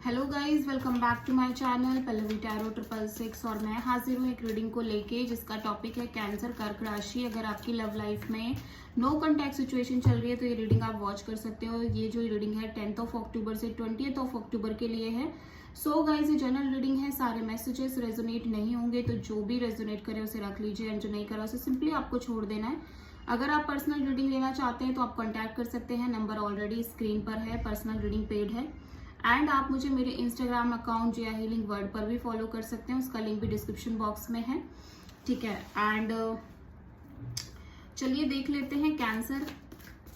Hello guys, welcome back to my channel Pallavi tarot 666। और मैं हाजिर हूँ एक रीडिंग को लेके जिसका टॉपिक है कैंसर कर्क राशि। अगर आपकी लव लाइफ में नो कॉन्टैक्ट सिचुएशन चल रही है तो ये रीडिंग आप वॉच कर सकते हो। ये जो रीडिंग है 10 अक्टूबर से 20 अक्टूबर के लिए है। सो गाइस, ये जनरल रीडिंग है, सारे मैसेजेस रेजोनेट नहीं होंगे, तो जो भी रेजोनेट करे उसे रख लीजिए एंड जो नहीं करा उसे सिंपली आपको छोड़ देना है। अगर आप पर्सनल रीडिंग लेना चाहते हैं तो आप कॉन्टैक्ट कर सकते हैं, नंबर ऑलरेडी स्क्रीन पर है, पर्सनल रीडिंग पेड है। एंड आप मुझे मेरे इंस्टाग्राम अकाउंट जिया हीलिंग वर्ड पर भी फॉलो कर सकते हैं, उसका लिंक भी डिस्क्रिप्शन बॉक्स में है, ठीक है। एंड चलिए देख लेते हैं कैंसर,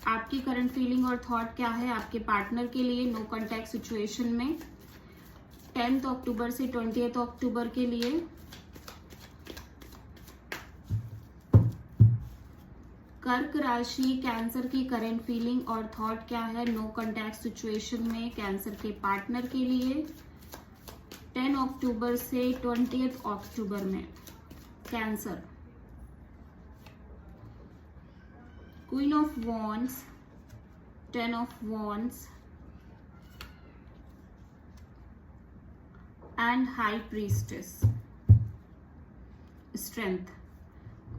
आपकी करंट फीलिंग और थॉट क्या है आपके पार्टनर के लिए नो कॉन्टैक्ट सिचुएशन में 10 अक्टूबर से 20 अक्टूबर के लिए। कर्क राशि, कैंसर की करंट फीलिंग और थॉट क्या है नो कॉन्टैक्ट सिचुएशन में कैंसर के पार्टनर के लिए 10 अक्टूबर से 20 अक्टूबर में। Cancer, queen of wands, 10 of wands and high priestess, strength.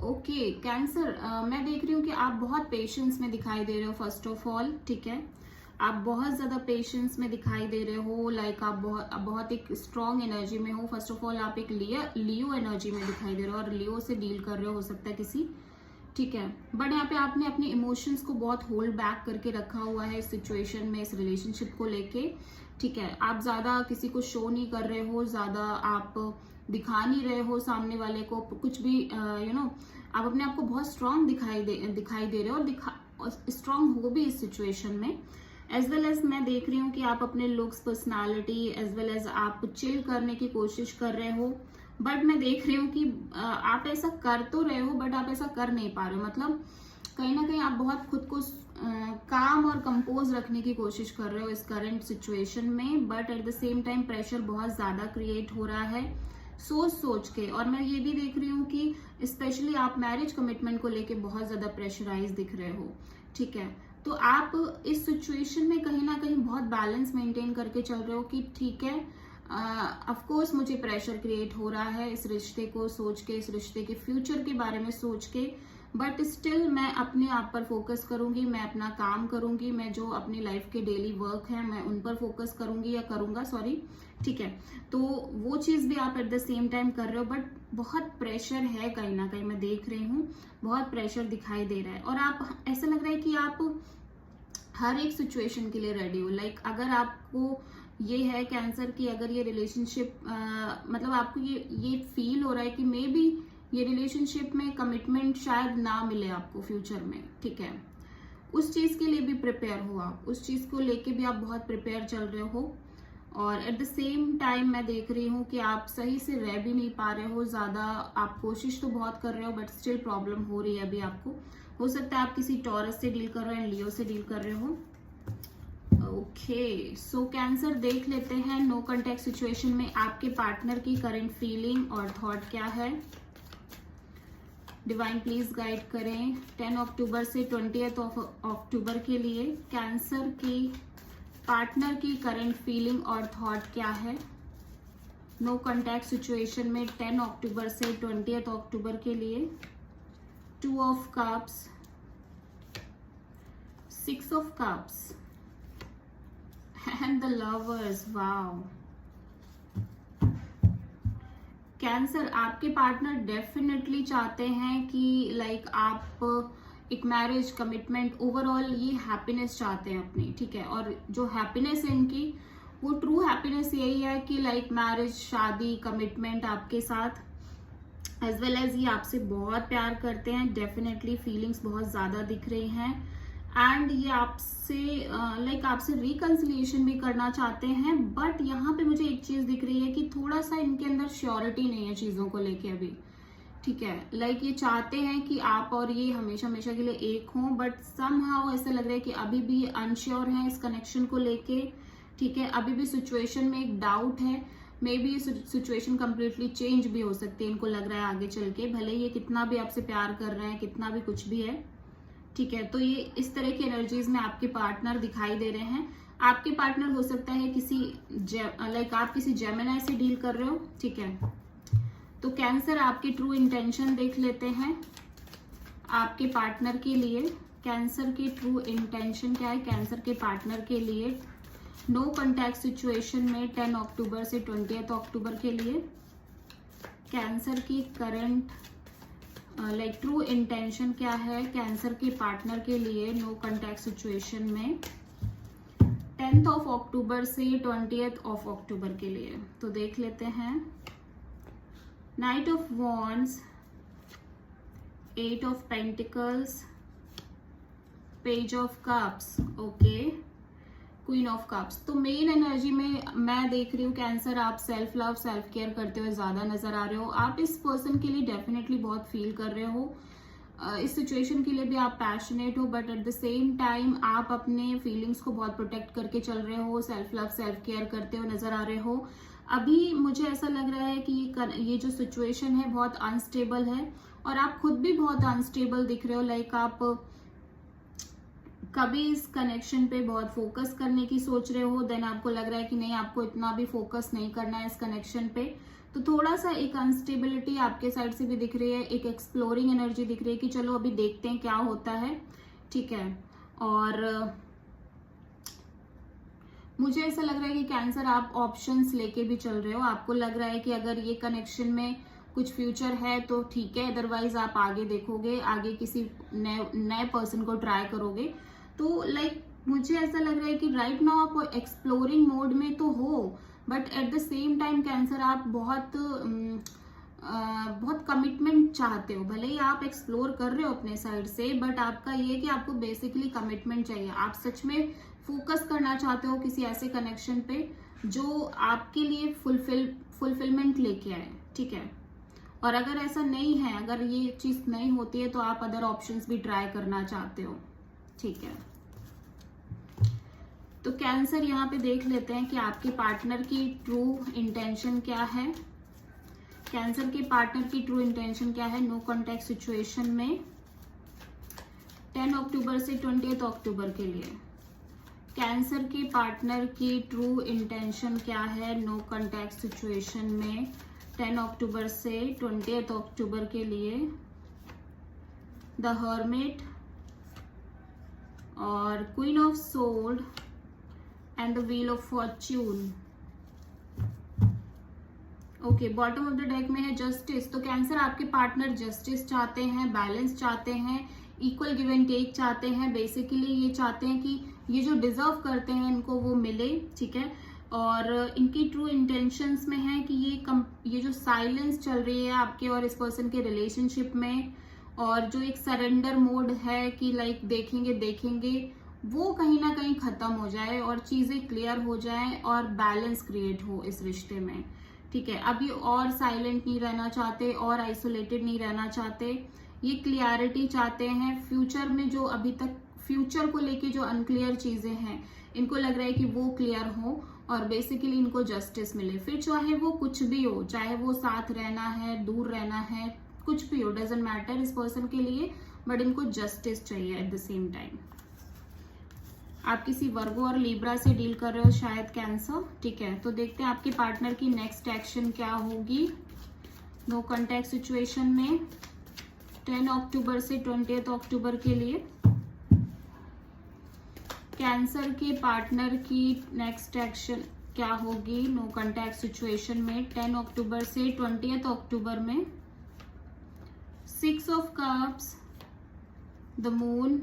Okay cancer, मैं देख रही हूँ कि आप बहुत पेशेंस में दिखाई दे रहे हो। फर्स्ट ऑफ ऑल, ठीक है, आप बहुत ज्यादा पेशेंस में दिखाई दे रहे हो। लाइक आप बहुत एक स्ट्रॉन्ग एनर्जी में हो। फर्स्ट ऑफ ऑल आप एक लियो एनर्जी में दिखाई दे रहे हो और लियो से डील कर रहे हो सकता है किसी, ठीक है। बट यहाँ पे आपने अपने इमोशंस को बहुत होल्ड बैक करके रखा हुआ है इस सिचुएशन में, इस रिलेशनशिप को लेके, ठीक है। आप ज्यादा किसी को शो नहीं कर रहे हो, ज्यादा आप दिखा नहीं रहे हो सामने वाले को कुछ भी, आप अपने आप को बहुत स्ट्रांग दिखाई दे रहे हो और स्ट्रांग हो भी इस सिचुएशन में। एज वेल एज मैं देख रही हूँ कि आप अपने looks, personality as well as आप चिल करने की कोशिश कर रहे हो। बट मैं देख रही हूँ कि आप ऐसा कर तो रहे हो बट आप ऐसा कर नहीं पा रहे हो। मतलब कहीं ना कहीं आप बहुत खुद को काम और कंपोज रखने की कोशिश कर रहे हो इस करंट सिचुएशन में, but at the same time pressure बहुत ज्यादा क्रिएट हो रहा है सोच के। और मैं ये भी देख रही हूँ कि स्पेशली आप मैरिज कमिटमेंट को लेके बहुत ज्यादा प्रेशराइज दिख रहे हो, ठीक है। तो आप इस सिचुएशन में कहीं ना कहीं बहुत बैलेंस मेंटेन करके चल रहे हो कि ठीक है, ऑफ कोर्स मुझे प्रेशर क्रिएट हो रहा है इस रिश्ते को सोच के, इस रिश्ते के फ्यूचर के बारे में सोच के, बट स्टिल मैं अपने आप पर फोकस करूंगी, मैं अपना काम करूंगी, मैं जो अपनी लाइफ के डेली वर्क है मैं उन पर फोकस करूंगी या करूंगा, सॉरी, ठीक है। तो वो चीज भी आप एट द सेम टाइम कर रहे हो, बट बहुत प्रेशर है कहीं ना कहीं, मैं देख रही हूँ बहुत प्रेशर दिखाई दे रहा है। और आप ऐसा लग रहा है कि आप हर एक सिचुएशन के लिए रेडी हो। लाइक अगर आपको ये है कैंसर की, अगर ये रिलेशनशिप मतलब आपको ये फील हो रहा है कि मे बी ये रिलेशनशिप में कमिटमेंट शायद ना मिले आपको फ्यूचर में, ठीक है, उस चीज के लिए भी प्रिपेयर हो आप, उस चीज को लेके भी आप बहुत प्रिपेयर चल रहे हो। और एट द सेम टाइम मैं देख रही हूँ कि आप सही से रह भी नहीं पा रहे हो ज्यादा। आप कोशिश तो बहुत कर रहे हो बट स्टिल प्रॉब्लम हो रही है अभी आपको। हो सकता है आप किसी टॉरस से डील कर रहे हो, लियो से डील कर रहे हो। ओके सो कैंसर, देख लेते हैं नो कॉन्टैक्ट सिचुएशन में आपके पार्टनर की करंट फीलिंग और थॉट क्या है। डिवाइन प्लीज गाइड करें 10 अक्टूबर से 20 अक्टूबर के लिए कैंसर की पार्टनर की करंट फीलिंग और थॉट क्या है नो कॉन्टैक्ट सिचुएशन में 10 अक्टूबर से 20 अक्टूबर के लिए। 2 of cups, 6 of cups and the lovers. Wow cancer, आपके पार्टनर डेफिनेटली चाहते हैं कि लाइक आप एक मैरिज कमिटमेंट, ओवरऑल ये हैप्पीनेस चाहते हैं अपनी, ठीक है। और जो हैप्पीनेस है इनकी, वो ट्रू हैप्पीनेस यही है कि लाइक मैरिज, शादी, कमिटमेंट आपके साथ, एज वेल एज ये आपसे बहुत प्यार करते हैं। डेफिनेटली फीलिंग्स बहुत ज्यादा दिख रही हैं एंड ये आपसे लाइक आपसे रिकंसिलिएशन भी करना चाहते हैं। बट यहाँ पे मुझे एक चीज दिख रही है कि थोड़ा सा इनके अंदर श्योरिटी नहीं है चीजों को लेके अभी, ठीक है। लाइक ये चाहते हैं कि आप और ये हमेशा हमेशा के लिए एक हों, बट समहाउ ऐसा लग रहा है कि अभी भी ये अनश्योर हैं इस कनेक्शन को लेके, ठीक है। अभी भी सिचुएशन में एक डाउट है, मे बी ये सिचुएशन कंप्लीटली चेंज भी हो सकती है, इनको लग रहा है आगे चल के, भले ये कितना भी आपसे प्यार कर रहे हैं, कितना भी कुछ भी है, ठीक है। तो ये इस तरह की एनर्जीज में आपके पार्टनर दिखाई दे रहे हैं। आपके पार्टनर हो सकता है किसी आप किसी जेमिनी से डील कर रहे हो, ठीक है। तो कैंसर, आपके ट्रू इंटेंशन देख लेते हैं आपके पार्टनर के लिए। कैंसर की ट्रू इंटेंशन क्या है कैंसर के पार्टनर के लिए नो कॉन्टैक्ट सिचुएशन में 10 अक्टूबर से 20 अक्टूबर के लिए। कैंसर की करंट ट्रू इंटेंशन क्या है कैंसर के पार्टनर के लिए नो कॉन्टैक्ट सिचुएशन में 10 अक्टूबर से 20 अक्टूबर के लिए। तो देख लेते हैं। Night of wands, 8 of pentacles, page of cups, okay, queen of cups. तो मेन एनर्जी में मैं देख रही हूँ कैंसर, आप सेल्फ लव सेल्फ केयर करते हुए ज्यादा नजर आ रहे हो। आप इस पर्सन के लिए डेफिनेटली बहुत फील कर रहे हो, इस सिचुएशन के लिए भी आप पैशनेट हो, but at the same time आप अपने फीलिंग्स को बहुत प्रोटेक्ट करके चल रहे हो, सेल्फ लव सेल्फ केयर करते हुए नजर आ रहे हो। अभी मुझे ऐसा लग रहा है कि ये जो सिचुएशन है बहुत अनस्टेबल है और आप खुद भी बहुत अनस्टेबल दिख रहे हो। आप कभी इस कनेक्शन पे बहुत फोकस करने की सोच रहे हो, देन आपको लग रहा है कि नहीं, आपको इतना भी फोकस नहीं करना है इस कनेक्शन पे। तो थोड़ा सा एक अनस्टेबिलिटी आपके साइड से भी दिख रही है, एक एक्सप्लोरिंग एनर्जी दिख रही है कि चलो अभी देखते हैं क्या होता है, ठीक है। और मुझे ऐसा लग रहा है कि कैंसर आप ऑप्शंस लेके भी चल रहे हो। आपको लग रहा है कि अगर ये कनेक्शन में कुछ फ्यूचर है तो ठीक है, अदरवाइज आप आगे देखोगे, आगे किसी नए पर्सन को ट्राई करोगे। तो मुझे ऐसा लग रहा है कि राइट नाउ आप एक्सप्लोरिंग मोड में तो हो, but at the same time cancer आप बहुत कमिटमेंट चाहते हो। भले ही आप एक्सप्लोर कर रहे हो अपने साइड से, बट आपका ये है कि आपको बेसिकली कमिटमेंट चाहिए। आप सच में फोकस करना चाहते हो किसी ऐसे कनेक्शन पे जो आपके लिए फुलफिलमेंट लेके आए, ठीक है। और अगर ऐसा नहीं है, अगर ये चीज नहीं होती है, तो आप अदर ऑप्शंस भी ट्राई करना चाहते हो, ठीक है। तो कैंसर यहाँ पे देख लेते हैं कि आपके पार्टनर की ट्रू इंटेंशन क्या है। कैंसर के पार्टनर की ट्रू इंटेंशन क्या है नो कॉन्टैक्ट सिचुएशन में 10 अक्टूबर से 20 अक्टूबर के लिए। कैंसर के पार्टनर की ट्रू इंटेंशन क्या है नो कॉन्टैक्ट सिचुएशन में 10 अक्टूबर से 20 अक्टूबर के लिए। द हर्मिट और queen of sword and the wheel of Fortune. Okay, bottom of the deck में है जस्टिस। तो कैंसर आपके पार्टनर जस्टिस चाहते हैं, बैलेंस चाहते हैं, इक्वल गिव एंड टेक चाहते हैं। बेसिकली ये चाहते हैं कि ये जो डिजर्व करते हैं इनको वो मिले, ठीक है। और इनकी ट्रू इंटेंशंस में है कि ये जो साइलेंस चल रही है आपके और इस पर्सन के रिलेशनशिप में, और जो एक सरेंडर मोड है कि देखेंगे वो कहीं ना कहीं खत्म हो जाए और चीजें क्लियर हो जाए और बैलेंस क्रिएट हो इस रिश्ते में, ठीक है। अभी और साइलेंट नहीं रहना चाहते और आइसोलेटेड नहीं रहना चाहते, ये क्लियरिटी चाहते हैं। फ्यूचर में जो अभी तक फ्यूचर को लेके जो अनक्लियर चीजें हैं, इनको लग रहा है कि वो क्लियर हो और बेसिकली इनको जस्टिस मिले। फिर चाहे वो कुछ भी हो, चाहे वो साथ रहना है, दूर रहना है, कुछ भी हो, डजंट मैटर इस पर्सन के लिए, बट इनको जस्टिस चाहिए एट द सेम टाइम। आप किसी वर्गो और लिब्रा से डील कर रहे हो शायद कैंसर, ठीक है। तो देखते हैं आपके पार्टनर की नेक्स्ट एक्शन क्या होगी नो कॉन्टैक्ट सिचुएशन में 10 अक्टूबर से 20 अक्टूबर के लिए। कैंसर के पार्टनर की नेक्स्ट एक्शन क्या होगी नो कॉन्टैक्ट सिचुएशन में 10 अक्टूबर से 20 अक्टूबर में। 6 of cups, the moon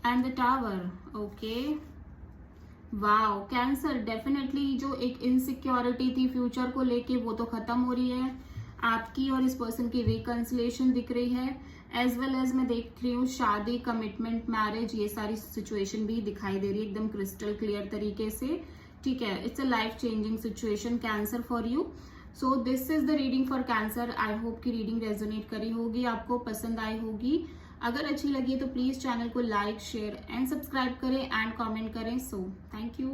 and the tower, okay. Wow, cancer definitely जो एक इनसिक्योरिटी थी फ्यूचर को लेके वो तो खत्म हो रही है। आपकी और इस पर्सन की रिकंसिलेशन दिख रही है, एज वेल एज मैं देख रही हूँ शादी, कमिटमेंट, मैरिज, ये सारी सिचुएशन भी दिखाई दे रही है एकदम क्रिस्टल क्लियर तरीके से, ठीक है। It's a life changing situation cancer for you. So this is the reading for cancer. I hope की रीडिंग रेजोनेट करी होगी, आपको पसंद आई होगी। अगर अच्छी लगी तो प्लीज चैनल को लाइक, शेयर एंड सब्सक्राइब करें एंड कमेंट करें। So thank you.